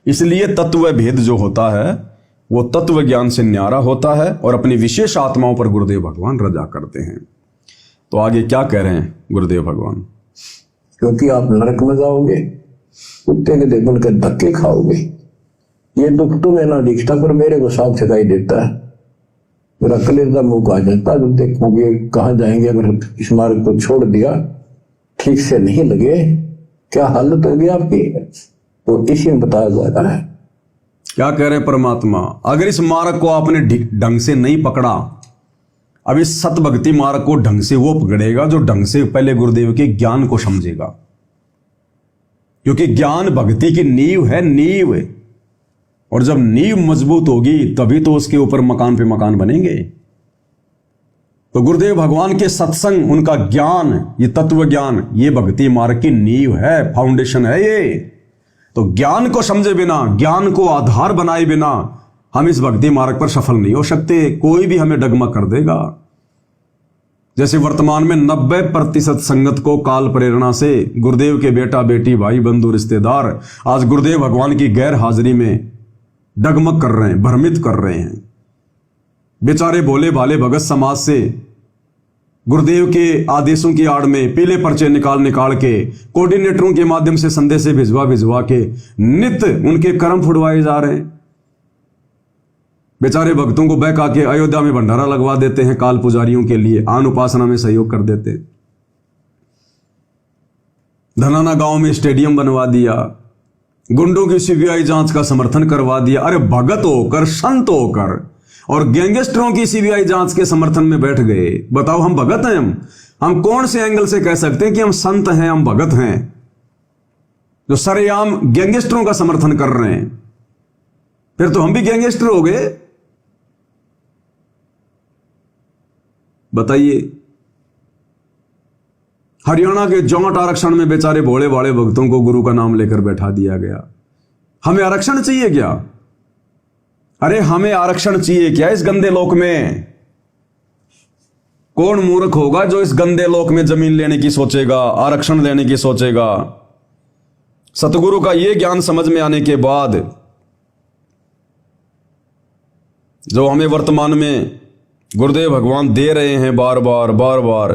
इसलिए तत्व भेद जो होता है वो तत्व ज्ञान से न्यारा होता है और अपनी विशेष आत्माओं पर गुरुदेव भगवान रजा करते हैं। तो आगे क्या कह रहे हैं गुरुदेव भगवान? क्योंकि आप नरक में जाओगे, कुत्ते के देखने के धक्के खाओगे। ये दुख तुम्हें ना दिखता पर मेरे को साफ दिखाई देता है। मेरा कलेजा मुंह आ जाता है जब देखोगे कहाँ जाएंगे। अगर इस मार्ग को छोड़ दिया, ठीक से नहीं लगे, क्या हालत होगी आपकी, तो इसी में बताया जा रहा है। क्या कह रहे हैं परमात्मा? अगर इस मार्ग को आपने ढंग से नहीं पकड़ा, अब इस सत भक्ति मार्ग को ढंग से वो पकड़ेगा जो ढंग से पहले गुरुदेव के ज्ञान को समझेगा, क्योंकि ज्ञान भक्ति की नींव है, नींव। और जब नींव मजबूत होगी तभी तो उसके ऊपर मकान पे मकान बनेंगे। तो गुरुदेव भगवान के सत्संग, उनका ज्ञान, ये तत्व ज्ञान, ये भक्ति मार्ग की नींव है, फाउंडेशन है ये। तो ज्ञान को समझे बिना, ज्ञान को आधार बनाए बिना हम इस भक्ति मार्ग पर सफल नहीं हो सकते। कोई भी हमें डगमग कर देगा। जैसे वर्तमान में 90% संगत को काल प्रेरणा से गुरुदेव के बेटा बेटी भाई बंधु रिश्तेदार आज गुरुदेव भगवान की गैर हाजिरी में डगमग कर रहे हैं, भ्रमित कर रहे हैं। बेचारे भोले भाले भगत समाज से गुरुदेव के आदेशों की आड़ में पीले पर्चे निकाल निकाल के कोऑर्डिनेटरों के माध्यम से संदेश भिजवा के नित्य उनके कर्म फुड़वाए जा रहे हैं। बेचारे भक्तों को बहका के अयोध्या में भंडारा लगवा देते हैं, काल पुजारियों के लिए आन उपासना में सहयोग कर देते हैं। धनाना गांव में स्टेडियम बनवा दिया, गुंडों की सीबीआई जांच का समर्थन करवा दिया। अरे भगत होकर, संत होकर और गैंगस्टरों की सीबीआई जांच के समर्थन में बैठ गए। बताओ, हम भगत हैं? हम कौन से एंगल से कह सकते हैं कि हम संत हैं, हम भगत हैं, जो सरेआम गैंगस्टरों का समर्थन कर रहे हैं? फिर तो हम भी गैंगस्टर हो गए। बताइए, हरियाणा के जाट आरक्षण में बेचारे भोले भाले भक्तों को गुरु का नाम लेकर बैठा दिया गया। हमें आरक्षण चाहिए क्या? अरे हमें आरक्षण चाहिए क्या इस गंदे लोक में? कौन मूर्ख होगा जो इस गंदे लोक में जमीन लेने की सोचेगा, आरक्षण लेने की सोचेगा? सतगुरु का यह ज्ञान समझ में आने के बाद जो हमें वर्तमान में गुरुदेव भगवान दे रहे हैं बार बार,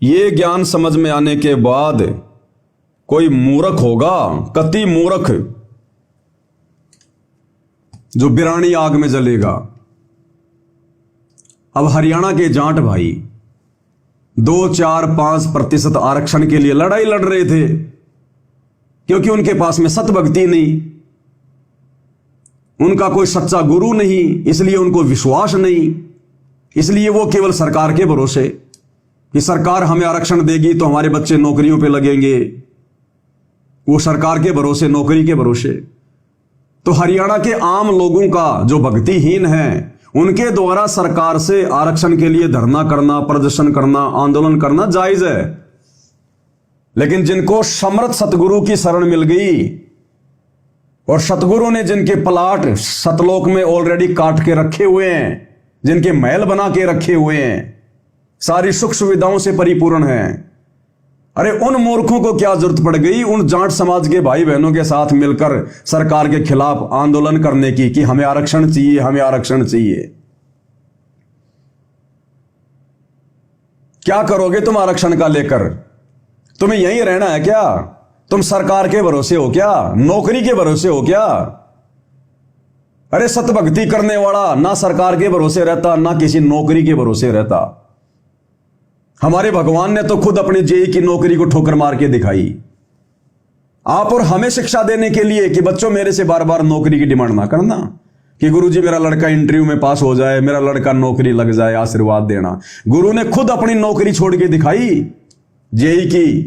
ये ज्ञान समझ में आने के बाद कोई मूर्ख होगा, कति मूर्ख, जो बिरानी आग में जलेगा। अब हरियाणा के जाट भाई 2, 4, 5% आरक्षण के लिए लड़ाई लड़ रहे थे, क्योंकि उनके पास में सत भक्ति नहीं, उनका कोई सच्चा गुरु नहीं, इसलिए उनको विश्वास नहीं। इसलिए वो केवल सरकार के भरोसे कि सरकार हमें आरक्षण देगी तो हमारे बच्चे नौकरियों पे लगेंगे, वो सरकार के भरोसे, नौकरी के भरोसे। तो हरियाणा के आम लोगों का जो भक्तिहीन है, उनके द्वारा सरकार से आरक्षण के लिए धरना करना, प्रदर्शन करना, आंदोलन करना जायज है। लेकिन जिनको समर्थ सतगुरु की शरण मिल गई और सतगुरु ने जिनके प्लाट सतलोक में ऑलरेडी काट के रखे हुए हैं, जिनके महल बना के रखे हुए हैं, सारी सुख सुविधाओं से परिपूर्ण है, अरे उन मूर्खों को क्या जरूरत पड़ गई उन जाट समाज के भाई बहनों के साथ मिलकर सरकार के खिलाफ आंदोलन करने की कि हमें आरक्षण चाहिए, हमें आरक्षण चाहिए? क्या करोगे तुम आरक्षण का लेकर? तुम्हें यहीं रहना है क्या? तुम सरकार के भरोसे हो क्या? नौकरी के भरोसे हो क्या? अरे सतभक्ति करने वाला ना सरकार के भरोसे रहता, ना किसी नौकरी के भरोसे रहता। हमारे भगवान ने तो खुद अपनी जेई की नौकरी को ठोकर मार के दिखाई। आप और हमें शिक्षा देने के लिए कि बच्चों मेरे से बार बार नौकरी की डिमांड ना करना कि गुरुजी मेरा लड़का इंटरव्यू में पास हो जाए, मेरा लड़का नौकरी लग जाए, आशीर्वाद देना। गुरु ने खुद अपनी नौकरी छोड़ के दिखाई जेई की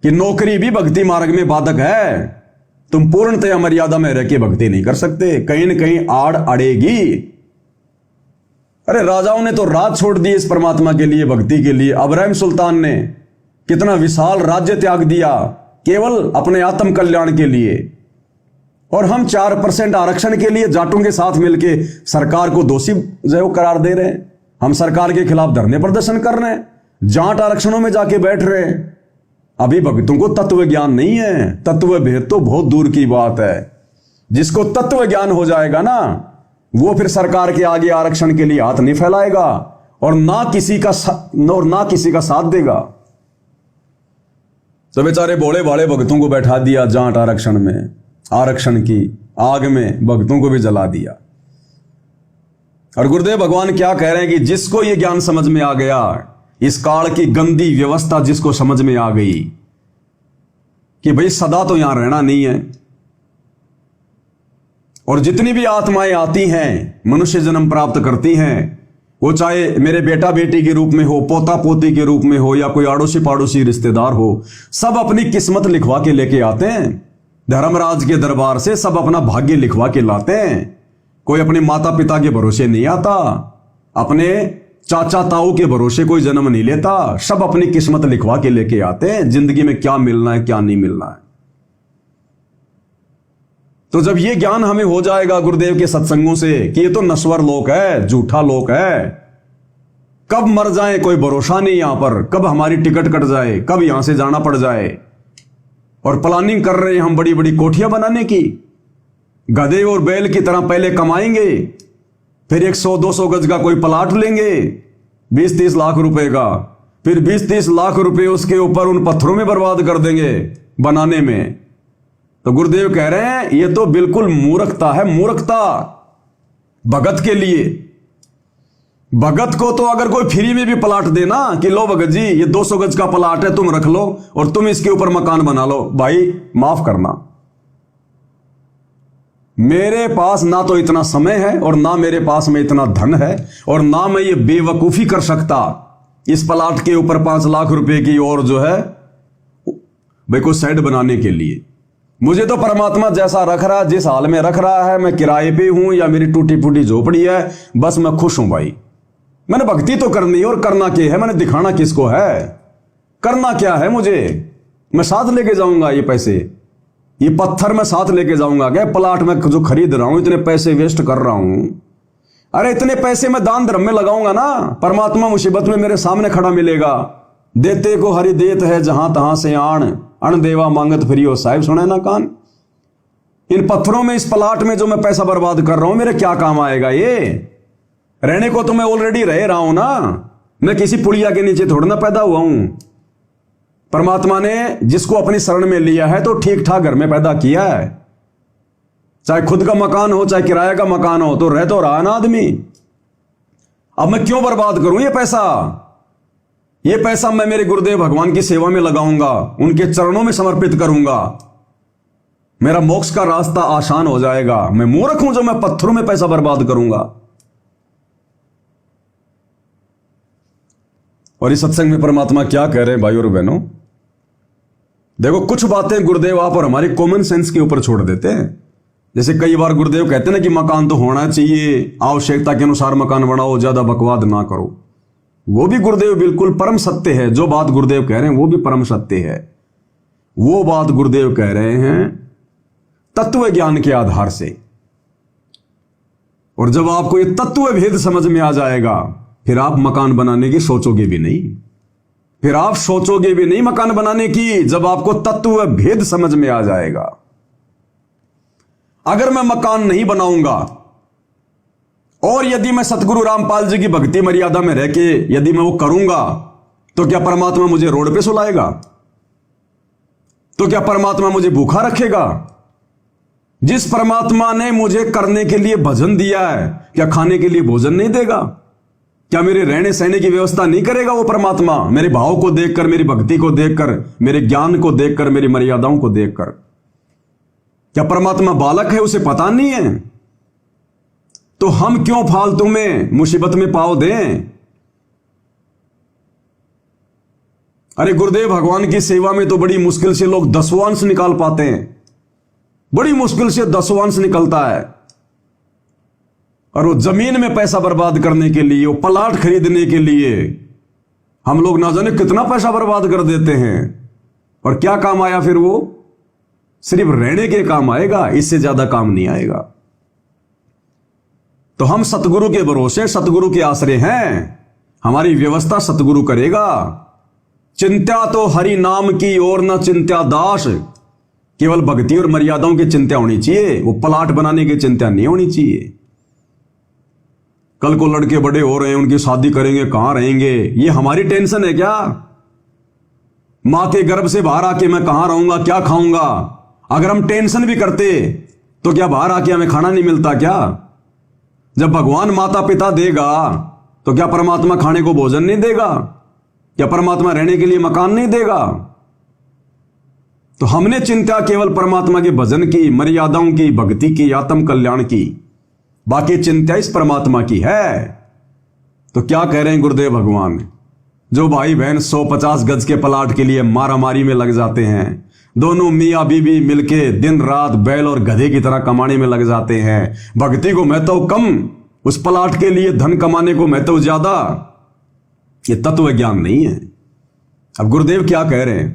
कि नौकरी भी भक्ति मार्ग में बाधक है। तुम पूर्णतया मर्यादा में रह के भक्ति नहीं कर सकते, कहीं न कहीं आड़ अड़ेगी। अरे राजाओं ने तो राज छोड़ दी इस परमात्मा के लिए, भक्ति के लिए। अब्राहिम सुल्तान ने कितना विशाल राज्य त्याग दिया केवल अपने आत्म कल्याण के लिए। और हम 4% आरक्षण के लिए जाटों के साथ मिलकर सरकार को दोषी जो करार दे रहे हैं। हम सरकार के खिलाफ धरने प्रदर्शन कर रहे हैं, जाट आरक्षणों में जाके बैठ रहे हैं। अभी भक्तों को तत्व ज्ञान नहीं है। तत्व भेद तो बहुत दूर की बात है। जिसको तत्व ज्ञान हो जाएगा ना, वो फिर सरकार के आगे आरक्षण के लिए हाथ नहीं फैलाएगा और ना किसी का साथ देगा। तो बेचारे भोले भाले भक्तों को बैठा दिया जाट आरक्षण में, आरक्षण की आग में भक्तों को भी जला दिया। और गुरुदेव भगवान क्या कह रहे हैं कि जिसको ये ज्ञान समझ में आ गया, इस काल की गंदी व्यवस्था जिसको समझ में आ गई कि भाई सदा तो यहां रहना नहीं है, और जितनी भी आत्माएं आती हैं, मनुष्य जन्म प्राप्त करती हैं, वो चाहे मेरे बेटा बेटी के रूप में हो, पोता पोती के रूप में हो, या कोई आड़ोसी पाड़ोसी रिश्तेदार हो, सब अपनी किस्मत लिखवा के लेके आते हैं। धर्मराज के दरबार से सब अपना भाग्य लिखवा के लाते हैं। कोई अपने माता पिता के भरोसे नहीं आता, अपने चाचा ताऊ के भरोसे कोई जन्म नहीं लेता। सब अपनी किस्मत लिखवा के लेके आते हैं, जिंदगी में क्या मिलना है क्या नहीं मिलना है। तो जब ये ज्ञान हमें हो जाएगा गुरुदेव के सत्संगों से कि ये तो नश्वर लोक है, झूठा लोक है, कब मर जाए कोई भरोसा नहीं, यहां पर कब हमारी टिकट कट जाए, कब यहां से जाना पड़ जाए, और प्लानिंग कर रहे हैं हम बड़ी बड़ी कोठियां बनाने की। गधे और बैल की तरह पहले कमाएंगे, फिर 100-200 गज का कोई प्लाट लेंगे 20-30 लाख रुपए का, फिर 20-30 लाख रुपए उसके ऊपर उन पत्थरों में बर्बाद कर देंगे बनाने में। तो गुरुदेव कह रहे हैं ये तो बिल्कुल मूर्खता है, मूर्खता भगत के लिए। भगत को तो अगर कोई फ्री में भी प्लाट देना कि लो भगत जी ये 200 गज का प्लाट है, तुम रख लो और तुम इसके ऊपर मकान बना लो, भाई माफ करना, मेरे पास ना तो इतना समय है और ना मेरे पास में इतना धन है, और ना मैं ये बेवकूफी कर सकता इस प्लाट के ऊपर 5 लाख रुपए की और जो है भाई कोई साइड बनाने के लिए। मुझे तो परमात्मा जैसा रख रहा है, जिस हाल में रख रहा है, मैं किराए पे हूं या मेरी टूटी फूटी झोपड़ी है, बस मैं खुश हूं भाई। मैंने भक्ति तो करनी है, और करना क्या है, मैंने दिखाना किसको है, करना क्या है मुझे। मैं साथ लेके जाऊंगा ये पैसे, ये पत्थर मैं साथ लेके जाऊंगा क्या? प्लाट में जो खरीद रहा हूं, इतने पैसे वेस्ट कर रहा हूं, अरे इतने पैसे मैं दान धर्म में लगाऊंगा ना, परमात्मा मुसीबत में मेरे सामने खड़ा मिलेगा। देते को हरि देत है जहां तहां से आण, अण देवा मांगत फिरियो साहिब, सुने ना कान। इन पत्थरों में, इस प्लाट में जो मैं पैसा बर्बाद कर रहा हूं, मेरे क्या काम आएगा? ये रहने को तो मैं ऑलरेडी रह रहा हूं ना, मैं किसी पुड़िया के नीचे थोड़ा ना पैदा हुआ हूं। परमात्मा ने जिसको अपनी शरण में लिया है तो ठीक ठाक घर में पैदा किया है, चाहे खुद का मकान हो चाहे किराए का मकान हो, तो रह तो रहा ना आदमी। अब मैं क्यों बर्बाद करूं ये पैसा? ये पैसा मैं मेरे गुरुदेव भगवान की सेवा में लगाऊंगा, उनके चरणों में समर्पित करूंगा, मेरा मोक्ष का रास्ता आसान हो जाएगा। मैं मूर्ख हूं जो मैं पत्थरों में पैसा बर्बाद करूंगा। और इस सत्संग में परमात्मा क्या कह रहे हैं भाई और बहनों, देखो कुछ बातें गुरुदेव आप और हमारी कॉमन सेंस के ऊपर छोड़ देते हैं। जैसे कई बार गुरुदेव कहते हैं ना कि मकान तो होना चाहिए, आवश्यकता के अनुसार मकान बनाओ, ज्यादा बकवाद ना करो। वो भी गुरुदेव बिल्कुल परम सत्य है, जो बात गुरुदेव कह रहे हैं वो भी परम सत्य है। वो बात गुरुदेव कह रहे हैं तत्व ज्ञान के आधार से। और जब आपको ये तत्व भेद समझ में आ जाएगा, फिर आप मकान बनाने की सोचोगे भी नहीं, फिर आप सोचोगे भी नहीं मकान बनाने की, जब आपको तत्व भेद समझ में आ जाएगा। अगर मैं मकान नहीं बनाऊंगा और यदि मैं सतगुरु रामपाल जी की भक्ति मर्यादा में रह के यदि मैं वो करूंगा, तो क्या परमात्मा मुझे रोड पे सुलाएगा? तो क्या परमात्मा मुझे भूखा रखेगा? जिस परमात्मा ने मुझे करने के लिए भजन दिया है, क्या खाने के लिए भोजन नहीं देगा? क्या मेरे रहने सहने की व्यवस्था नहीं करेगा वो परमात्मा? मेरे भाव को देखकर, मेरी भक्ति को देखकर, मेरे ज्ञान को देखकर, मेरी मर्यादाओं को देखकर। क्या परमात्मा बालक है, उसे पता नहीं है? तो हम क्यों फालतू में मुसीबत में पाव दें? अरे गुरुदेव भगवान की सेवा में तो बड़ी मुश्किल से लोग 10वां अंश निकाल पाते हैं, बड़ी मुश्किल से 10वां अंश निकलता है। और वो जमीन में पैसा बर्बाद करने के लिए, वो प्लाट खरीदने के लिए हम लोग ना जाने कितना पैसा बर्बाद कर देते हैं। और क्या काम आया फिर? वो सिर्फ रहने के काम आएगा, इससे ज्यादा काम नहीं आएगा। तो हम सतगुरु के भरोसे, सतगुरु के आश्रय हैं, हमारी व्यवस्था सतगुरु करेगा। चिंता तो हरि नाम की और न चिंता दास। केवल भक्ति और मर्यादाओं की चिंता होनी चाहिए, वो प्लाट बनाने की चिंता नहीं होनी चाहिए। कल को लड़के बड़े हो रहे हैं, उनकी शादी करेंगे, कहां रहेंगे, ये हमारी टेंशन है क्या? मां के गर्भ से बाहर आके मैं कहां रहूंगा, क्या खाऊंगा? अगर हम टेंशन भी करते तो क्या बाहर आके हमें खाना नहीं मिलता क्या? जब भगवान माता पिता देगा तो क्या परमात्मा खाने को भोजन नहीं देगा? क्या परमात्मा रहने के लिए मकान नहीं देगा? तो हमने चिंता केवल परमात्मा के भजन की, मर्यादाओं की, भक्ति की, आत्म कल्याण की, बाकी चिंता इस परमात्मा की है। तो क्या कह रहे हैं गुरुदेव भगवान? जो भाई बहन 150 गज के प्लाट के लिए मारामारी में लग जाते हैं, दोनों मियाँ बीबी मिलके दिन रात बैल और गधे की तरह कमाने में लग जाते हैं, भक्ति को महत्व कम, उस प्लाट के लिए धन कमाने को महत्व ज्यादा, ये तत्व ज्ञान नहीं है। अब गुरुदेव क्या कह रहे हैं?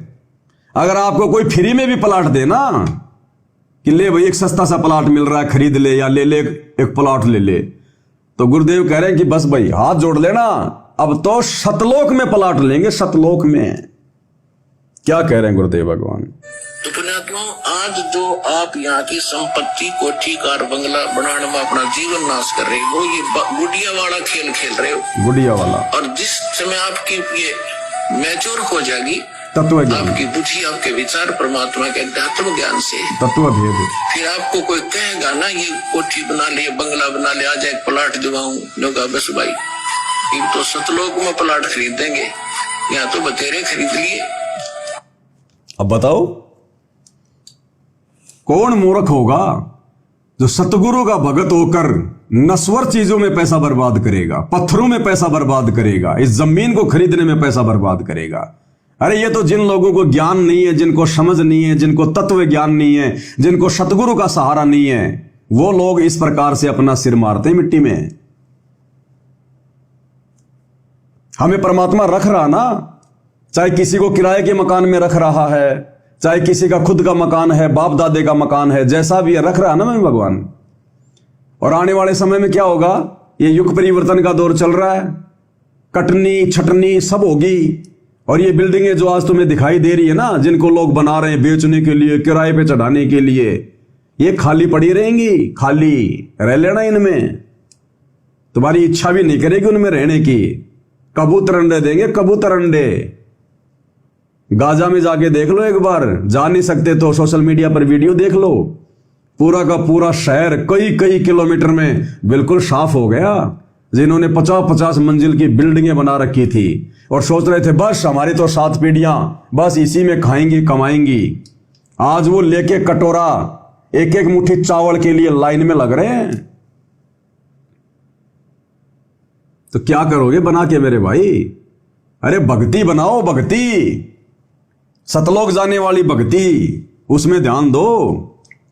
अगर आपको कोई फ्री में भी प्लाट देना कि ले भाई एक सस्ता सा प्लाट मिल रहा है, खरीद ले, या ले ले एक प्लाट ले ले, तो गुरुदेव कह रहे हैं कि बस भाई हाथ जोड़ लेना, अब तो सतलोक में प्लाट लेंगे, सतलोक में। क्या कह रहे हैं गुरुदेव भगवान? तो पुण्यात्माओं, आज जो आप यहाँ की संपत्ति, कोठी, कार, बंगला बनाने में अपना जीवन नाश कर रहे हो, ये गुड़िया वाला खेल खेल रहे हो, गुड़िया वाला। और जिस समय आपकी ये मैच्योर हो जाएगी, तत्व ज्ञान, आपकी बुद्धि, आपके विचार परमात्मा के अध्यात्म ज्ञान से, तत्व भेद, फिर आपको कोई कहेगा ना ये कोठी बना ले, बंगला बना ले, आज एक प्लाट दिवाऊं, लोग बस भाई ये तो सतलोक में प्लाट खरीद देंगे, यहाँ तो बतेरे खरीद लिए। अब बताओ कौन मूर्ख होगा जो सतगुरु का भगत होकर नश्वर चीजों में पैसा बर्बाद करेगा, पत्थरों में पैसा बर्बाद करेगा, इस जमीन को खरीदने में पैसा बर्बाद करेगा? अरे ये तो जिन लोगों को ज्ञान नहीं है, जिनको समझ नहीं है, जिनको तत्व ज्ञान नहीं है, जिनको सतगुरु का सहारा नहीं है, वो लोग इस प्रकार से अपना सिर मारते हैं मिट्टी में। हमें परमात्मा रख रहा ना, चाहे किसी को किराए के मकान में रख रहा है, चाहे किसी का खुद का मकान है, बाप दादे का मकान है, जैसा भी है रख रहा है ना मैं भगवान। और आने वाले समय में क्या होगा? ये युग परिवर्तन का दौर चल रहा है, कटनी छटनी सब होगी, और ये बिल्डिंगें जो आज तुम्हें दिखाई दे रही है ना, जिनको लोग बना रहे हैं बेचने के लिए, किराए पे चढ़ाने के लिए, ये खाली पड़ी रहेंगी, खाली रह लेना इनमें, तुम्हारी इच्छा भी नहीं करेगी उनमें रहने की। कबूतर अंडे देंगे, कबूतर अंडे। गाजा में जाके देख लो एक बार, जा नहीं सकते तो सोशल मीडिया पर वीडियो देख लो, पूरा का पूरा शहर कई कई किलोमीटर में बिल्कुल साफ हो गया। जिन्होंने 50-50 मंजिल की बिल्डिंगें बना रखी थी और सोच रहे थे बस हमारी तो 7 पीढ़ियां बस इसी में खाएंगी कमाएंगी, आज वो लेके कटोरा एक एक मुट्ठी चावल के लिए लाइन में लग रहे हैं। तो क्या करोगे बना के मेरे भाई? अरे भक्ति बनाओ, भक्ति, सतलोक जाने वाली भक्ति, उसमें ध्यान दो,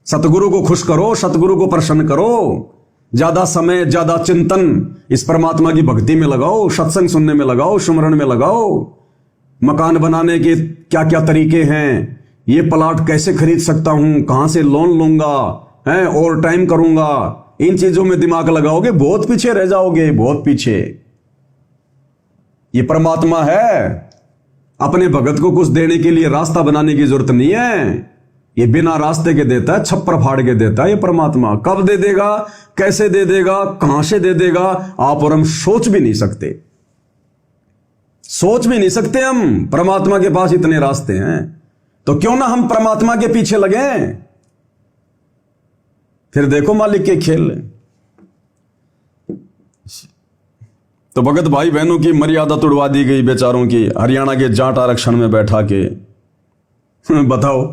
सतगुरु को खुश करो, सतगुरु को प्रसन्न करो, ज्यादा समय ज्यादा चिंतन इस परमात्मा की भक्ति में लगाओ, सत्संग सुनने में लगाओ, सुमरण में लगाओ। मकान बनाने के क्या क्या तरीके हैं, ये प्लाट कैसे खरीद सकता हूं, कहां से लोन लूंगा, है ओवर टाइम करूंगा, इन चीजों में दिमाग लगाओगे बहुत पीछे रह जाओगे, बहुत पीछे। ये परमात्मा है, अपने भगत को कुछ देने के लिए रास्ता बनाने की जरूरत नहीं है, ये बिना रास्ते के देता है, छप्पर फाड़ के देता है। ये परमात्मा कब दे देगा, कैसे दे देगा, कहां से दे देगा, आप और हम सोच भी नहीं सकते, सोच भी नहीं सकते हम। परमात्मा के पास इतने रास्ते हैं, तो क्यों ना हम परमात्मा के पीछे लगे, फिर देखो मालिक के खेल। तो भगत भाई बहनों की मर्यादा तोड़वा दी गई बेचारों की, हरियाणा के जाट आरक्षण में बैठा के। बताओ,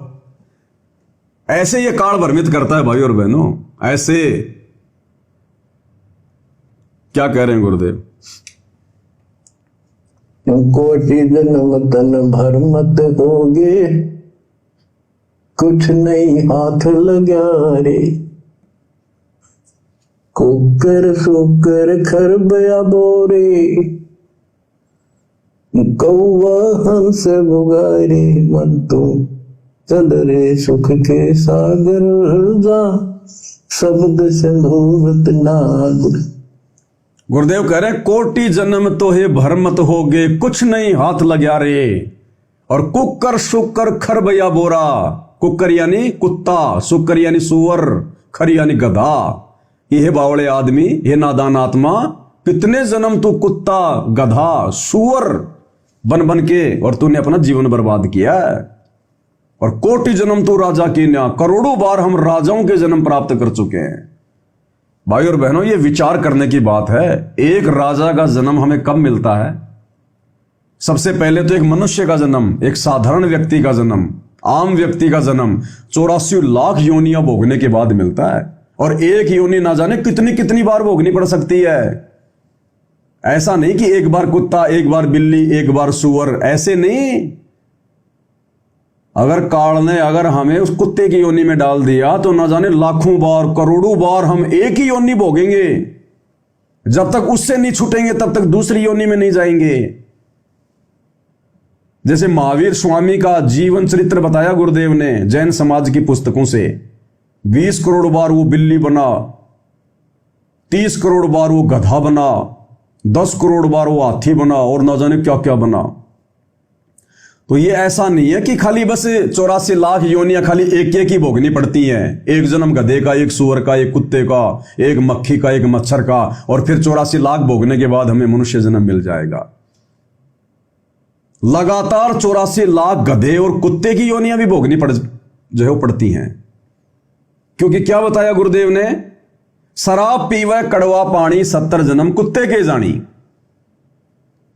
ऐसे ये काल भ्रमित करता है भाई और बहनों, ऐसे। क्या कह रहे हैं गुरुदेव? कोटि जन्म तन भर मत होगे, कुछ नहीं हाथ लगा रे, कुकर सुकर खर बया बोरे, कौवा हंस बुगारे, मन तू चल रे सुख के सागर जा, शब्द सिंधुवत नाग। गुरुदेव कह रहे कोटि जन्म तो हे भर मत होगे, कुछ नहीं हाथ लग्या रे। और कुक्कर शुक्कर खरबया बोरा, कुक्कर यानी कुत्ता, शुक्कर यानी सुअर, खर यानी गधा। ये बावड़े आदमी, ये नादान आत्मा, कितने जन्म तू कुत्ता गधा सुअर बन बन के और तूने अपना जीवन बर्बाद किया है। और कोटि जन्म तू राजा की न्या, करोड़ों बार हम राजाओं के जन्म प्राप्त कर चुके हैं। भाई और बहनों, ये विचार करने की बात है, एक राजा का जन्म हमें कब मिलता है? सबसे पहले तो एक मनुष्य का जन्म, एक साधारण व्यक्ति का जन्म, आम व्यक्ति का जन्म 84 लाख योनियां भोगने के बाद मिलता है। और एक योनि ना जाने कितनी कितनी बार भोगनी पड़ सकती है। ऐसा नहीं कि एक बार कुत्ता, एक बार बिल्ली, एक बार सुअर, ऐसे नहीं। अगर काल ने अगर हमें उस कुत्ते की योनि में डाल दिया तो ना जाने लाखों बार, करोड़ों बार हम एक ही योनि भोगेंगे। जब तक उससे नहीं छूटेंगे तब तक दूसरी योनि में नहीं जाएंगे। जैसे महावीर स्वामी का जीवन चरित्र बताया गुरुदेव ने जैन समाज की पुस्तकों से। 20 करोड़ बार वो बिल्ली बना, 30 करोड़ बार वो गधा बना, 10 करोड़ बार वो हाथी बना और न जाने क्या क्या बना। तो ये ऐसा नहीं है कि खाली बस 84 लाख योनियां खाली एक ही भोगनी पड़ती हैं। एक जन्म गधे का, एक सुअर का, एक कुत्ते का, एक मक्खी का, एक मच्छर का, और फिर 84 लाख भोगने के बाद हमें मनुष्य जन्म मिल जाएगा। लगातार 84 लाख गधे और कुत्ते की योनियां भी भोगनी पड़ती हैं। क्योंकि क्या बताया गुरुदेव ने? शराब पीवे कड़वा पानी, 70 जन्म कुत्ते के जानी।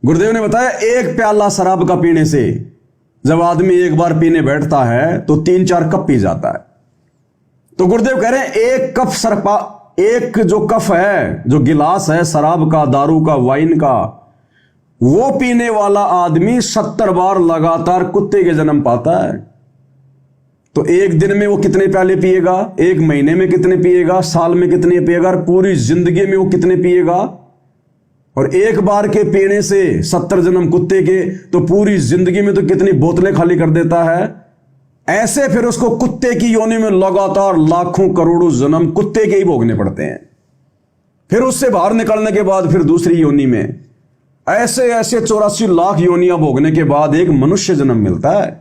गुरुदेव ने बताया एक प्याला शराब का पीने से जब आदमी एक बार पीने बैठता है तो 3-4 कप पी जाता है। तो गुरुदेव कह रहे हैं एक कप एक जो कप है, जो गिलास है शराब का, दारू का, वाइन का, वो पीने वाला आदमी 70 बार लगातार कुत्ते के जन्म पाता है। तो एक दिन में वो कितने प्याले पिएगा, एक महीने में कितने पिएगा, साल में कितने पिएगा, और पूरी जिंदगी में वो कितने पिएगा। और एक बार के पीने से 70 जन्म कुत्ते के, तो पूरी जिंदगी में तो कितनी बोतलें खाली कर देता है। ऐसे फिर उसको कुत्ते की योनि में लगातार लाखों करोड़ों जन्म कुत्ते के ही भोगने पड़ते हैं। फिर उससे बाहर निकलने के बाद फिर दूसरी योनि में ऐसे 84 लाख योनियां भोगने के बाद एक मनुष्य जन्म मिलता है।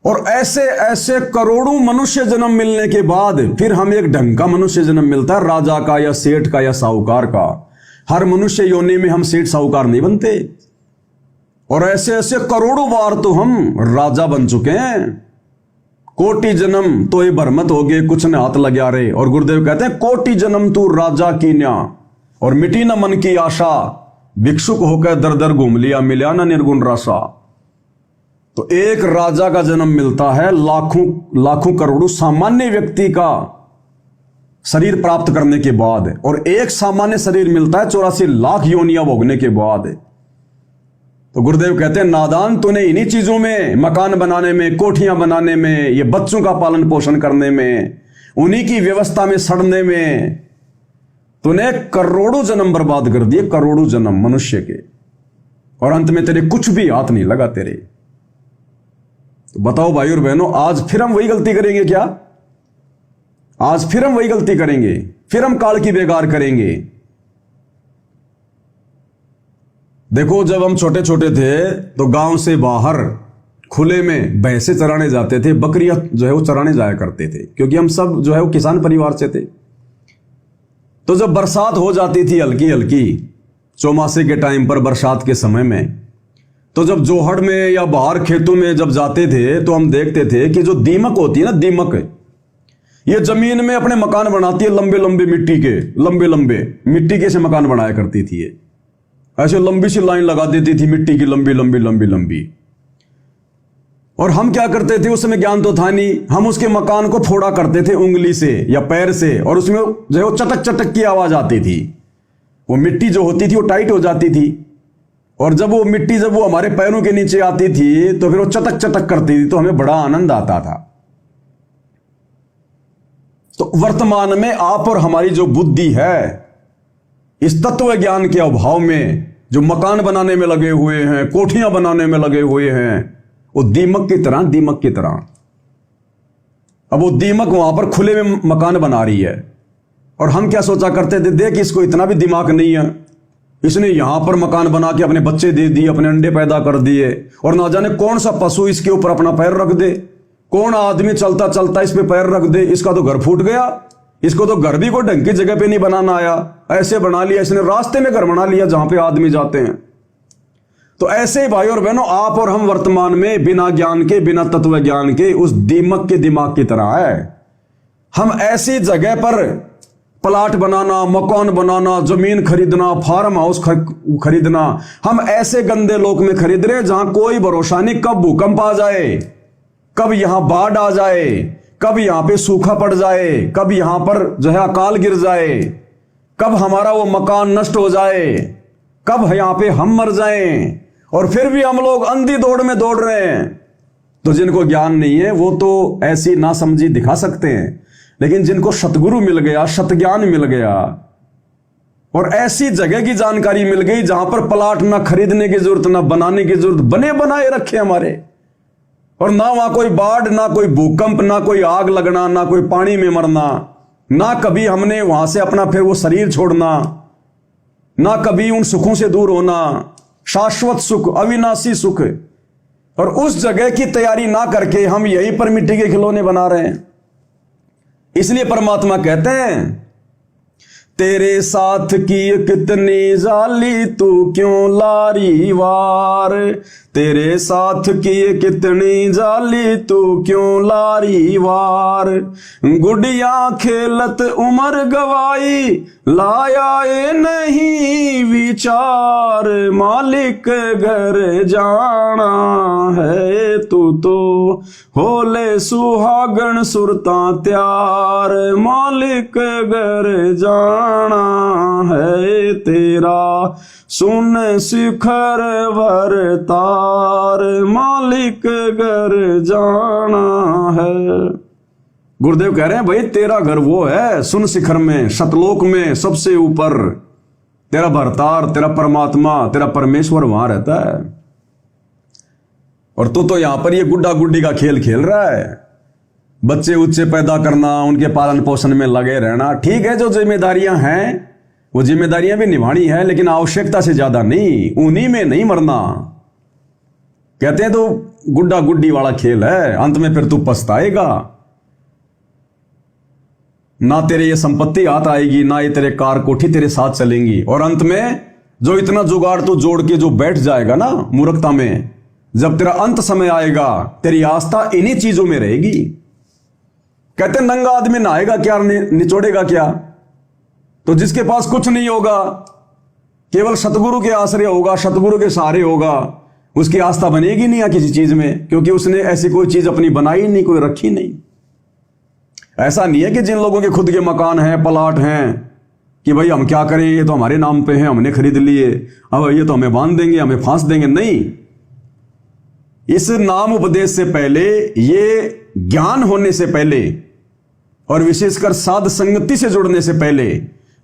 और ऐसे करोड़ों मनुष्य जन्म मिलने के बाद फिर हमें एक ढंग का मनुष्य जन्म मिलता है, राजा का या सेठ का या साहूकार का। हर मनुष्य योनि में हम सेठ साहूकार नहीं बनते। और ऐसे करोड़ों बार तो हम राजा बन चुके हैं। कोटि जन्म तो ये भरमत हो गए, कुछ ने हाथ लग्या रे। और गुरुदेव कहते हैं कोटि जन्म तू राजा की न्या, और मिटी न मन की आशा, भिक्षुक होकर दर दर घूम लिया, मिला न निर्गुण राशा। तो एक राजा का जन्म मिलता है लाखों करोड़ों सामान्य व्यक्ति का शरीर प्राप्त करने के बाद, और एक सामान्य शरीर मिलता है 84 लाख योनियां भोगने के बाद। तो गुरुदेव कहते हैं नादान, तूने इन्हीं चीजों में, मकान बनाने में, कोठियां बनाने में, ये बच्चों का पालन पोषण करने में, उन्हीं की व्यवस्था में सड़ने में तूने करोड़ों जन्म बर्बाद कर दिए, करोड़ों जन्म मनुष्य के। और अंत में तेरे कुछ भी हाथ नहीं लगा तेरे। तो बताओ भाई और बहनों, आज फिर हम वही गलती करेंगे क्या? आज फिर हम वही गलती करेंगे, फिर हम काल की बेगार करेंगे। देखो, जब हम छोटे छोटे थे तो गांव से बाहर खुले में भैंसे चराने जाते थे, बकरियां जो है वो चराने जाया करते थे, क्योंकि हम सब जो है वो किसान परिवार से थे। तो जब बरसात हो जाती थी हल्की हल्की, चौमासे के टाइम पर, बरसात के समय में, तो जब जोहड़ में या बाहर खेतों में जब जाते थे तो हम देखते थे कि जो दीमक होती है ना, दीमक, ये जमीन में अपने मकान बनाती है, लंबे लंबे मिट्टी के, लंबे लंबे मिट्टी के से मकान बनाया करती थी। ये ऐसे लंबी सी लाइन लगा देती थी मिट्टी की, लंबी लंबी लंबी लंबी। और हम क्या करते थे, उस समय ज्ञान तो था नहीं, हम उसके मकान को फोड़ा करते थे उंगली से या पैर से, और उसमें जो है वो चटक चटक की आवाज आती थी। वो मिट्टी जो होती थी वो टाइट हो जाती थी, और जब वो मिट्टी जब वो हमारे पैरों के नीचे आती थी तो फिर वो चटक चटक करती थी, तो हमें बड़ा आनंद आता था। तो वर्तमान में आप और हमारी जो बुद्धि है, इस तत्व ज्ञान के अभाव में जो मकान बनाने में लगे हुए हैं, कोठियां बनाने में लगे हुए हैं, वो दीमक की तरह, दीमक की तरह। अब वो दीमक वहां पर खुले में मकान बना रही है, और हम क्या सोचा करते थे, देख इसको इतना भी दिमाग नहीं है, इसने यहां पर मकान बना के अपने बच्चे दे दिए, अपने अंडे पैदा कर दिए, और ना जाने कौन सा पशु इसके ऊपर अपना पैर रख दे, कौन आदमी चलता चलता इस पे पैर रख दे, इसका तो घर फूट गया। इसको तो घर भी कोई ढंग की जगह पे नहीं बनाना आया, ऐसे बना लिया इसने, रास्ते में घर बना लिया जहां पे आदमी जाते हैं। तो ऐसे ही भाई और बहनों, आप और हम वर्तमान में बिना ज्ञान के, बिना तत्व ज्ञान के उस दीमक के दिमाग की तरह है। हम ऐसी जगह पर प्लाट बनाना, मकान बनाना, जमीन खरीदना, फार्म हाउस खरीदना, हम ऐसे गंदे लोक में खरीद रहे जहां कोई भरोसा नहीं, कब भूकंप आ जाए, कब यहां बाढ़ आ जाए, कब यहां पे सूखा पड़ जाए, कब यहां पर जो है अकाल गिर जाए, कब हमारा वो मकान नष्ट हो जाए, कब यहां पे हम मर जाएं, और फिर भी हम लोग अंधी दौड़ में दौड़ रहे हैं। तो जिनको ज्ञान नहीं है वो तो ऐसी नासमझी दिखा सकते हैं, लेकिन जिनको सतगुरु मिल गया, सतज्ञान मिल गया, और ऐसी जगह की जानकारी मिल गई जहां पर प्लाट ना खरीदने की जरूरत, ना बनाने की जरूरत, बने बनाए रखे हमारे, और ना वहां कोई बाढ़, ना कोई भूकंप, ना कोई आग लगना, ना कोई पानी में मरना, ना कभी हमने वहां से अपना फिर वो शरीर छोड़ना, ना कभी उन सुखों से दूर होना, शाश्वत सुख, अविनाशी सुख। और उस जगह की तैयारी ना करके हम यहीं पर मिट्टी के खिलौने बना रहे हैं। इसलिए परमात्मा कहते हैं, तेरे साथ की कितनी जाली तू क्यों लारी वार, तेरे साथ की कितनी जाली तू क्यों लारी वार, गुड़िया खेलत उमर गवाई लाया ए नहीं विचार, मालिक घर जाना है तू तो होले सुहागण सुरता त्यार, मालिक घर जाना है तेरा सुन शिखर भर तार, मालिक घर जाना है। गुरुदेव कह रहे हैं, भाई तेरा घर वो है सुन शिखर में, सतलोक में, सबसे ऊपर तेरा भरतार, तेरा परमात्मा, तेरा परमेश्वर वहां रहता है, और तू तो यहां पर ये गुड्डा गुड्डी का खेल खेल रहा है। बच्चे उच्चे पैदा करना, उनके पालन पोषण में लगे रहना, ठीक है, जो जिम्मेदारियां हैं वो जिम्मेदारियां भी निभानी है, लेकिन आवश्यकता से ज्यादा नहीं, उन्हीं में नहीं मरना। कहते हैं तो गुड्डा गुड्डी वाला खेल है, अंत में फिर तू पछताएगा। ना तेरे ये संपत्ति हाथ आएगी, ना ये तेरे कार कोठी तेरे साथ चलेंगी, और अंत में जो इतना जुगाड़ तू जोड़ के जो बैठ जाएगा ना मूर्खता में, जब तेरा अंत समय आएगा तेरी आस्था इन्हीं चीजों में रहेगी। कहते नंगा आदमी नहाएगा क्या, निचोड़ेगा क्या? तो जिसके पास कुछ नहीं होगा, केवल सतगुरु के आश्रय होगा, सतगुरु के सहारे होगा, उसकी आस्था बनेगी नहीं किसी चीज में, क्योंकि उसने ऐसी कोई चीज अपनी बनाई नहीं, कोई रखी नहीं। ऐसा नहीं है कि जिन लोगों के खुद के मकान हैं, प्लाट हैं, कि भाई हम क्या करें, ये तो हमारे नाम पे है, हमने खरीद लिए, अब ये तो हमें बांध देंगे, हमें फांस देंगे। नहीं, इस नाम उपदेश से पहले, ये ज्ञान होने से पहले, और विशेषकर साध संगति से जुड़ने से पहले,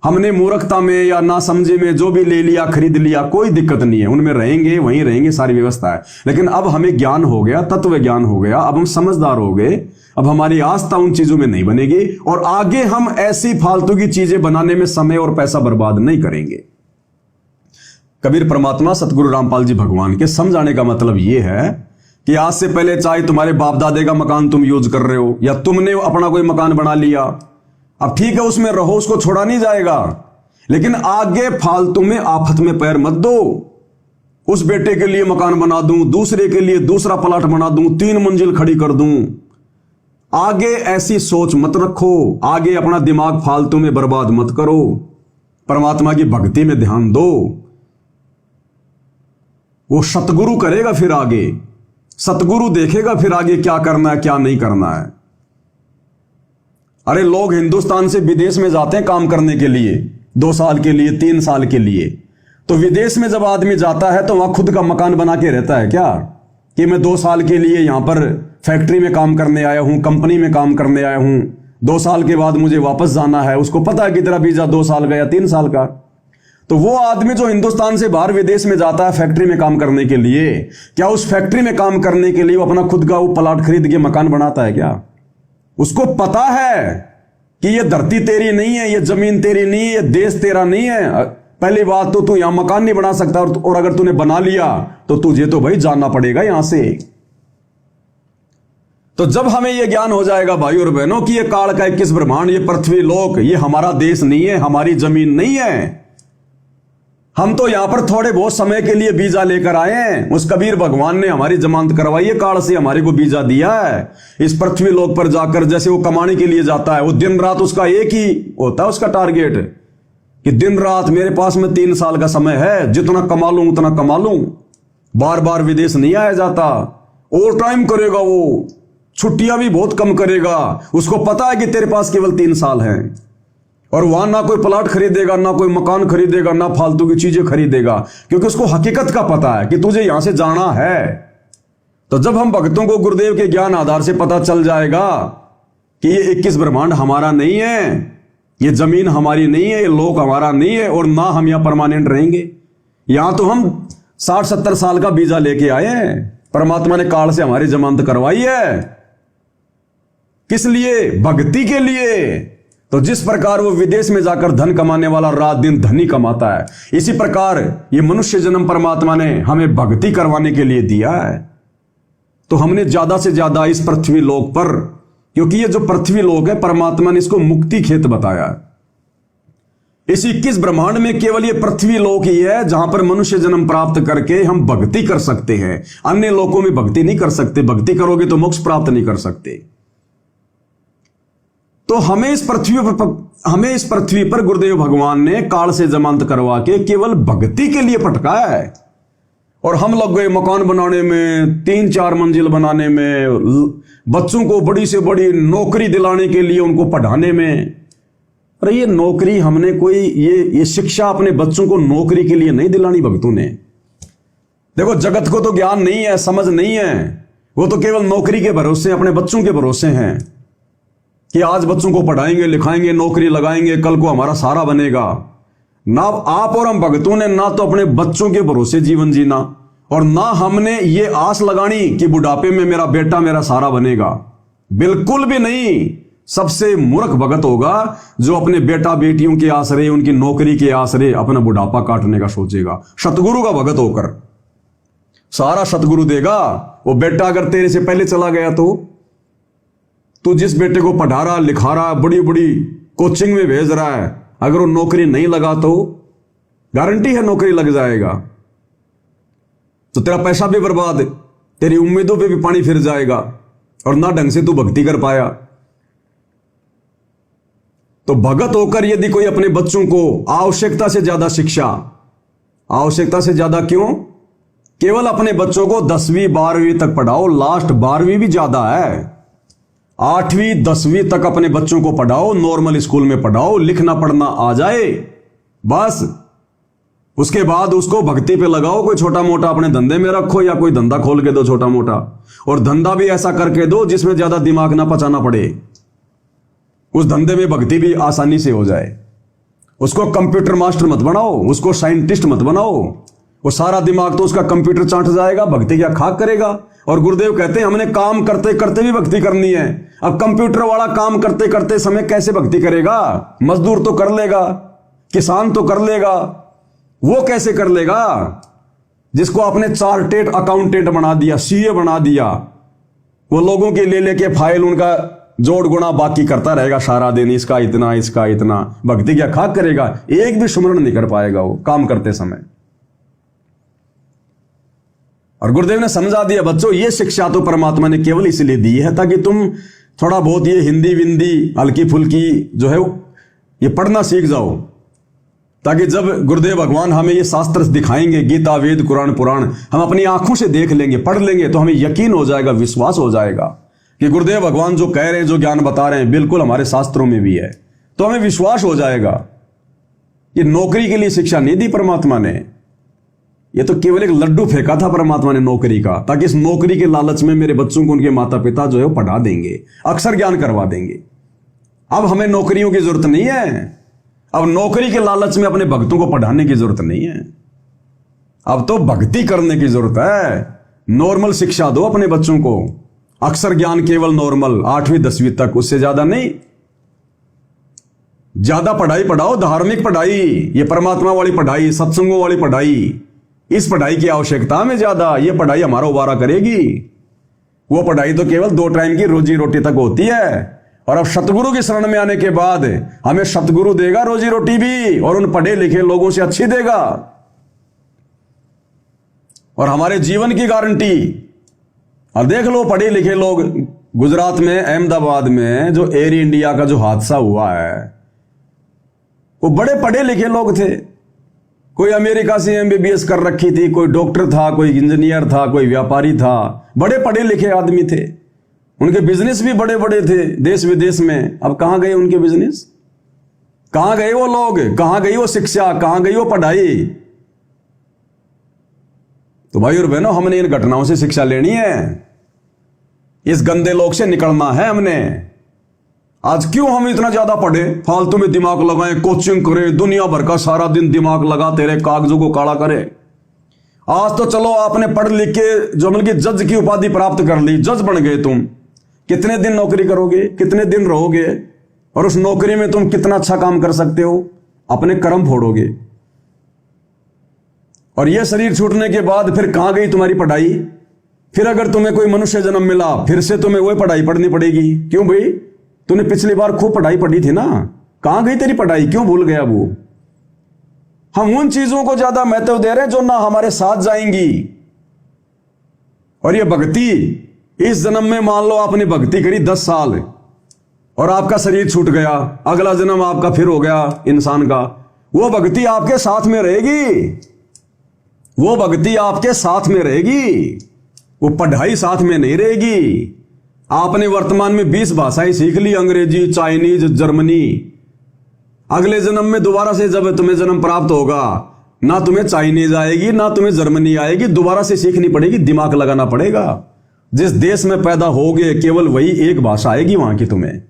हमने मूर्खता में या ना समझे में जो भी ले लिया, खरीद लिया, कोई दिक्कत नहीं है, उनमें रहेंगे, वहीं रहेंगे, सारी व्यवस्था है। लेकिन अब हमें ज्ञान हो गया, तत्व ज्ञान हो गया, अब हम समझदार हो गए, अब हमारी आस्था उन चीजों में नहीं बनेगी, और आगे हम ऐसी फालतू की चीजें बनाने में समय और पैसा बर्बाद नहीं करेंगे। कबीर परमात्मा सतगुरु रामपाल जी भगवान के समझाने का मतलब यह है कि आज से पहले चाहे तुम्हारे बाप दादे का मकान तुम यूज कर रहे हो, या तुमने अपना कोई मकान बना लिया, अब ठीक है उसमें रहो, उसको छोड़ा नहीं जाएगा, लेकिन आगे फालतू में आफत में पैर मत दो। उस बेटे के लिए मकान बना दूं, दूसरे के लिए दूसरा प्लाट बना दूं, 3 मंजिल खड़ी कर दूं, आगे ऐसी सोच मत रखो, आगे अपना दिमाग फालतू में बर्बाद मत करो, परमात्मा की भक्ति में ध्यान दो। वो सतगुरु करेगा, फिर आगे सतगुरु देखेगा फिर आगे क्या करना है, क्या नहीं करना है। अरे लोग हिंदुस्तान से विदेश में जाते हैं काम करने के लिए, 2 साल के लिए, 3 साल के लिए, तो विदेश में जब आदमी जाता है तो वहां खुद का मकान बना के रहता है क्या, कि मैं 2 साल के लिए यहां पर फैक्ट्री में काम करने आया हूं, कंपनी में काम करने आया हूं, 2 साल के बाद मुझे वापस जाना है। उसको पता है कि तेरा वीजा 2 साल का या 3 साल का। तो वो आदमी जो हिंदुस्तान से बाहर विदेश में जाता है फैक्ट्री में काम करने के लिए, क्या उस फैक्ट्री में काम करने के लिए वो अपना खुद का वो प्लाट खरीद के मकान बनाता है क्या? उसको पता है कि ये धरती तेरी नहीं है, ये जमीन तेरी नहीं है, ये देश तेरा नहीं है, पहली बात तो तू यहां मकान नहीं बना सकता, और अगर तूने बना लिया तो तुझे तो भाई जाना पड़ेगा यहां से। तो जब हमें यह ज्ञान हो जाएगा भाई और बहनों कि यह काल का 21 ब्रह्मांड, ये पृथ्वी लोक, ये हमारा देश नहीं है, हमारी जमीन नहीं है, हम तो यहां पर थोड़े बहुत समय के लिए वीजा लेकर आए हैं। उस कबीर भगवान ने हमारी जमानत करवाई है, काल से हमारे को वीजा दिया है। इस पृथ्वी लोक पर जाकर जैसे वो कमाने के लिए जाता है, वो दिन रात उसका एक ही होता है उसका टारगेट कि दिन रात मेरे पास में 3 साल का समय है, जितना कमा लूं उतना कमा लूं। बार बार विदेश नहीं आया जाता, ओवर टाइम करेगा, वो छुट्टियां भी बहुत कम करेगा। उसको पता है कि तेरे पास केवल 3 साल हैं, और वहां ना कोई प्लाट खरीदेगा, ना कोई मकान खरीदेगा, ना फालतू की चीजें खरीदेगा, क्योंकि उसको हकीकत का पता है कि तुझे यहां से जाना है। तो जब हम भक्तों को गुरुदेव के ज्ञान आधार से पता चल जाएगा कि ये 21 ब्रह्मांड हमारा नहीं है, ये जमीन हमारी नहीं है, ये लोक हमारा नहीं है, और ना हम यहां परमानेंट रहेंगे। यहां तो हम 60-70 साल का वीजा लेके आए हैं, परमात्मा ने काल से हमारी जमानत करवाई है। किस लिए? भक्ति के लिए। तो जिस प्रकार वो विदेश में जाकर धन कमाने वाला रात दिन धन ही कमाता है, इसी प्रकार ये मनुष्य जन्म परमात्मा ने हमें भक्ति करवाने के लिए दिया है। तो हमने ज्यादा से ज्यादा इस पृथ्वी लोक पर, क्योंकि ये जो पृथ्वी लोक है परमात्मा ने इसको मुक्ति खेत बताया है। इस 21 ब्रह्मांड में केवल ये पृथ्वी लोक ही है जहां पर मनुष्य जन्म प्राप्त करके हम भक्ति कर सकते हैं। अन्य लोकों में भक्ति नहीं कर सकते। भक्ति करोगे तो मोक्ष प्राप्त नहीं कर सकते। तो हमें इस पृथ्वी पर गुरुदेव भगवान ने काल से जमानत करवा के केवल भक्ति के लिए पटकाया है। और हम लग गए मकान बनाने में, 3-4 मंजिल बनाने में, बच्चों को बड़ी से बड़ी नौकरी दिलाने के लिए उनको पढ़ाने में। अरे ये नौकरी हमने कोई ये शिक्षा अपने बच्चों को नौकरी के लिए नहीं दिलानी भक्तों ने। देखो जगत को तो ज्ञान नहीं है, समझ नहीं है, वो तो केवल नौकरी के भरोसे, अपने बच्चों के भरोसे हैं कि आज बच्चों को पढ़ाएंगे लिखाएंगे, नौकरी लगाएंगे, कल को हमारा सहारा बनेगा। ना आप और हम भक्तों ने ना तो अपने बच्चों के भरोसे जीवन जीना, और ना हमने ये आस लगानी कि बुढ़ापे में मेरा बेटा मेरा सहारा बनेगा। बिल्कुल भी नहीं। सबसे मूर्ख भगत होगा जो अपने बेटा बेटियों के आसरे, उनकी नौकरी के आसरे अपना बुढ़ापा काटने का सोचेगा। सतगुरु का भगत होकर सारा सतगुरु देगा। वो बेटा अगर तेरे से पहले चला गया तो जिस बेटे को पढ़ा रहा लिखा रहा, बड़ी बड़ी कोचिंग में भेज रहा है, अगर वो नौकरी नहीं लगा तो गारंटी है नौकरी लग जाएगा। तो तेरा पैसा भी बर्बाद, तेरी उम्मीदों पे भी पानी फिर जाएगा, और ना ढंग से तू भक्ति कर पाया। तो भगत होकर यदि कोई अपने बच्चों को आवश्यकता से ज्यादा शिक्षा, आवश्यकता से ज्यादा क्यों, केवल अपने बच्चों को 10वीं 12वीं तक पढ़ाओ, लास्ट 12वीं भी ज्यादा है, 8वीं 10वीं तक अपने बच्चों को पढ़ाओ, नॉर्मल स्कूल में पढ़ाओ, लिखना पढ़ना आ जाए बस। उसके बाद उसको भक्ति पे लगाओ। कोई छोटा मोटा अपने धंधे में रखो, या कोई धंधा खोल के दो छोटा मोटा, और धंधा भी ऐसा करके दो जिसमें ज्यादा दिमाग ना पचाना पड़े। उस धंधे में भक्ति भी आसानी से हो जाए। उसको कंप्यूटर मास्टर मत बनाओ, उसको साइंटिस्ट मत बनाओ। वो सारा दिमाग तो उसका कंप्यूटर चाट जाएगा, भक्ति क्या खाक करेगा। और गुरुदेव कहते हैं हमने काम करते करते भी भक्ति करनी है। अब कंप्यूटर वाला काम करते करते समय कैसे भक्ति करेगा? मजदूर तो कर लेगा, किसान तो कर लेगा, वो कैसे कर लेगा? जिसको आपने चार्टेड अकाउंटेंट बना दिया, सीए बना दिया, वो लोगों की ले लेके फाइल उनका जोड़ गुणा बाकी करता रहेगा सारा दिन, इसका इतना इसका इतना। भक्ति क्या खाक करेगा? एक भी सुमरण नहीं कर पाएगा वो काम करते समय। और गुरुदेव ने समझा दिया बच्चों, ये शिक्षा तो परमात्मा ने केवल इसलिए दी है ताकि तुम थोड़ा बहुत ये हिंदी विंदी हल्की फुल्की जो है ये पढ़ना सीख जाओ, ताकि जब गुरुदेव भगवान हमें ये शास्त्र दिखाएंगे, गीता वेद कुरान पुराण, हम अपनी आंखों से देख लेंगे, पढ़ लेंगे, तो हमें यकीन हो जाएगा, विश्वास हो जाएगा कि गुरुदेव भगवान जो कह रहे हैं, जो ज्ञान बता रहे हैं, बिल्कुल हमारे शास्त्रों में भी है। तो हमें विश्वास हो जाएगा। ये नौकरी के लिए शिक्षा नहीं दी परमात्मा ने, ये तो केवल एक लड्डू फेंका था परमात्मा ने नौकरी का, ताकि इस नौकरी के लालच में मेरे बच्चों को उनके माता पिता जो है वो पढ़ा देंगे, अक्षर ज्ञान करवा देंगे। अब हमें नौकरियों की जरूरत नहीं है। अब नौकरी के लालच में अपने भक्तों को पढ़ाने की जरूरत नहीं है। अब तो भक्ति करने की जरूरत है। नॉर्मल शिक्षा दो अपने बच्चों को, अक्षर ज्ञान केवल नॉर्मल 8वीं 10वीं तक, उससे ज्यादा नहीं। ज्यादा पढ़ाई पढ़ाओ, धार्मिक पढ़ाई, ये परमात्मा वाली पढ़ाई, सत्संगों वाली पढ़ाई। इस पढ़ाई की आवश्यकता में ज्यादा, ये पढ़ाई हमारा उबारा करेगी। वो पढ़ाई तो केवल 2 टाइम की रोजी रोटी तक होती है। और अब सतगुरु की शरण में आने के बाद हमें सतगुरु देगा रोजी रोटी भी, और उन पढ़े लिखे लोगों से अच्छी देगा, और हमारे जीवन की गारंटी। और देख लो, पढ़े लिखे लोग गुजरात में, अहमदाबाद में जो एयर इंडिया का जो हादसा हुआ है, वो बड़े पढ़े लिखे लोग थे। कोई अमेरिका से एमबीबीएस कर रखी थी, कोई डॉक्टर था, कोई इंजीनियर था, कोई व्यापारी था, बड़े पढ़े लिखे आदमी थे। उनके बिजनेस भी बड़े बड़े थे देश विदेश में। अब कहां गए उनके बिजनेस? कहां गए वो लोग? कहां गई वो शिक्षा? कहां गई वो पढ़ाई? तो भाई और बहनों, हमने इन घटनाओं से शिक्षा लेनी है, इस गंदे लोग से निकलना है हमने। आज क्यों हम इतना ज्यादा पढ़े, फालतू में दिमाग लगाएं, कोचिंग करें, दुनिया भर का सारा दिन दिमाग लगा तेरे कागजों को काला करे। आज तो चलो आपने पढ़ लिख के जो मतलब जज की उपाधि प्राप्त कर ली, जज बन गए तुम। कितने दिन नौकरी करोगे, कितने दिन रहोगे, और उस नौकरी में तुम कितना अच्छा काम कर सकते हो? अपने कर्म फोड़ोगे। और यह शरीर छूटने के बाद फिर कहां गई तुम्हारी पढ़ाई? फिर अगर तुम्हें कोई मनुष्य जन्म मिला, फिर से तुम्हें वही पढ़ाई पढ़नी पड़ेगी। क्यों भाई? तूने पिछली बार खूब पढ़ाई पढ़ी थी ना, कहां गई तेरी पढ़ाई? क्यों भूल गया वो? हम उन चीजों को ज्यादा महत्व दे रहे हैं जो ना हमारे साथ जाएंगी। और ये भक्ति, इस जन्म में मान लो आपने भक्ति करी 10 साल और आपका शरीर छूट गया, अगला जन्म आपका फिर हो गया इंसान का, वो भक्ति आपके साथ में रहेगी, वो भक्ति आपके साथ में रहेगी, वो पढ़ाई साथ में नहीं रहेगी। आपने वर्तमान में 20 भाषाएं सीख ली, अंग्रेजी, चाइनीज, जर्मनी। अगले जन्म में दोबारा से जब तुम्हें जन्म प्राप्त होगा, ना तुम्हें चाइनीज आएगी, ना तुम्हें जर्मनी आएगी, दोबारा से सीखनी पड़ेगी, दिमाग लगाना पड़ेगा। जिस देश में पैदा होगे केवल वही एक भाषा आएगी वहां की तुम्हें,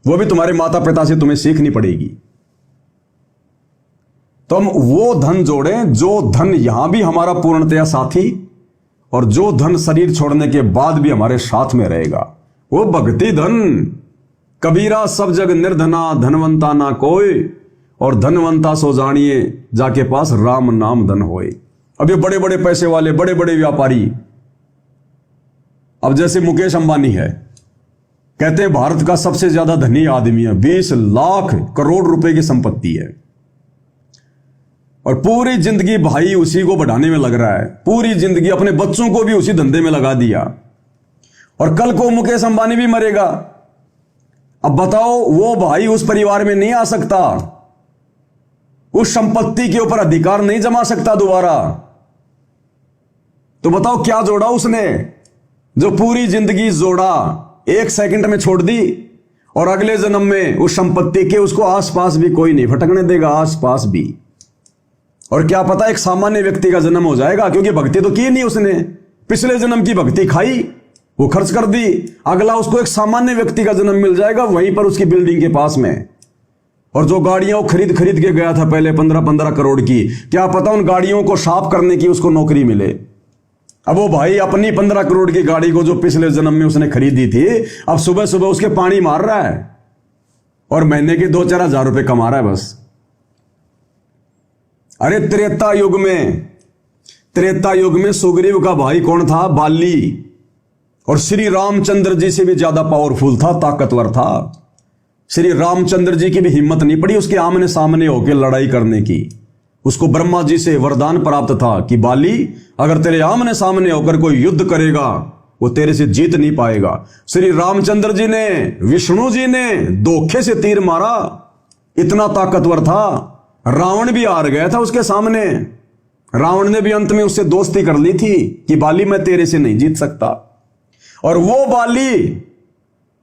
वो भी तुम्हारे माता पिता से तुम्हें सीखनी पड़ेगी। तो हम वो धन जोड़ें जो धन यहां भी हमारा पूर्णतया साथी, और जो धन शरीर छोड़ने के बाद भी हमारे साथ में रहेगा, वो भक्ति धन। कबीरा सब जग निर्धना, धनवंता ना कोई, और धनवंता सो जानिए जाके पास राम नाम धन होए। अब ये बड़े बड़े पैसे वाले, बड़े बड़े व्यापारी, अब जैसे मुकेश अंबानी है, कहते हैं भारत का सबसे ज्यादा धनी आदमी है, 20 लाख करोड़ रुपए की संपत्ति है, और पूरी जिंदगी भाई उसी को बढ़ाने में लग रहा है, पूरी जिंदगी अपने बच्चों को भी उसी धंधे में लगा दिया, और कल को मुकेश अंबानी भी मरेगा। अब बताओ, वो भाई उस परिवार में नहीं आ सकता, उस संपत्ति के ऊपर अधिकार नहीं जमा सकता दोबारा। तो बताओ क्या जोड़ा उसने? जो पूरी जिंदगी जोड़ा, 1 सेकंड में छोड़ दी, और अगले जन्म में उस संपत्ति के उसको आसपास भी कोई नहीं फटकने देगा, आसपास भी। और क्या पता एक सामान्य व्यक्ति का जन्म हो जाएगा, क्योंकि भक्ति तो की नहीं उसने, पिछले जन्म की भक्ति खाई, वो खर्च कर दी, अगला उसको एक सामान्य व्यक्ति का जन्म मिल जाएगा वहीं पर उसकी बिल्डिंग के पास में। और जो गाड़ियां वो खरीद के गया था पहले 15-15 करोड़ की, क्या पता उन गाड़ियों को साफ करने की उसको नौकरी मिले। अब वो भाई अपनी 15 करोड़ की गाड़ी को जो पिछले जन्म में उसने खरीदी थी, अब सुबह सुबह उसके पानी मार रहा है, और महीने के 2-4 हजार रुपए कमा रहा है बस। अरे त्रेता युग में सुग्रीव का भाई कौन था? बाली। और श्री रामचंद्र जी से भी ज्यादा पावरफुल था, ताकतवर था। श्री रामचंद्र जी की भी हिम्मत नहीं पड़ी उसके आमने सामने होकर लड़ाई करने की। उसको ब्रह्मा जी से वरदान प्राप्त था कि बाली, अगर तेरे आमने सामने होकर कोई युद्ध करेगा वो तेरे से जीत नहीं पाएगा। श्री रामचंद्र जी ने, विष्णु जी ने धोखे से तीर मारा, इतना ताकतवर था। रावण भी हार गया था उसके सामने। रावण ने भी अंत में उससे दोस्ती कर ली थी कि बाली मैं तेरे से नहीं जीत सकता। और वो बाली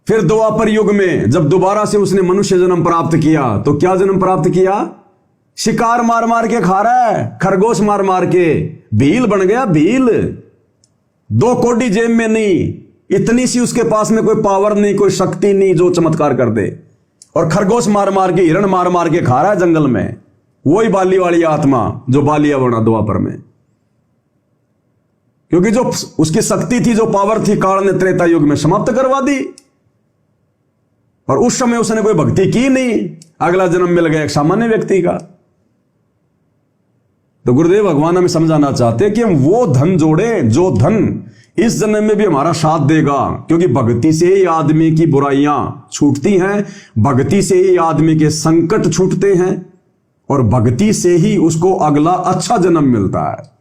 फिर द्वापर युग में जब दोबारा से उसने मनुष्य जन्म प्राप्त किया, तो क्या जन्म प्राप्त किया? शिकार मार मार के खा रहा है, खरगोश मार मार के, भील बन गया, भील। 2 कौड़ी जेब में नहीं, इतनी सी उसके पास में कोई पावर नहीं, कोई शक्ति नहीं जो चमत्कार कर दे, और खरगोश मार मार के, हिरण मार मार के खा रहा है जंगल में। वही बाली वाली आत्मा जो बालिया बना द्वापर में, क्योंकि जो उसकी शक्ति थी, जो पावर थी, काल ने त्रेता युग में समाप्त करवा दी। और उस समय उसने कोई भक्ति की नहीं। अगला जन्म मिल गया एक सामान्य व्यक्ति का। तो गुरुदेव भगवान हमें समझाना चाहते हैं कि हम वो धन जोड़े जो धन इस जन्म में भी हमारा साथ देगा, क्योंकि भक्ति से ही आदमी की बुराइयां छूटती हैं, भक्ति से ही आदमी के संकट छूटते हैं और भक्ति से ही उसको अगला अच्छा जन्म मिलता है।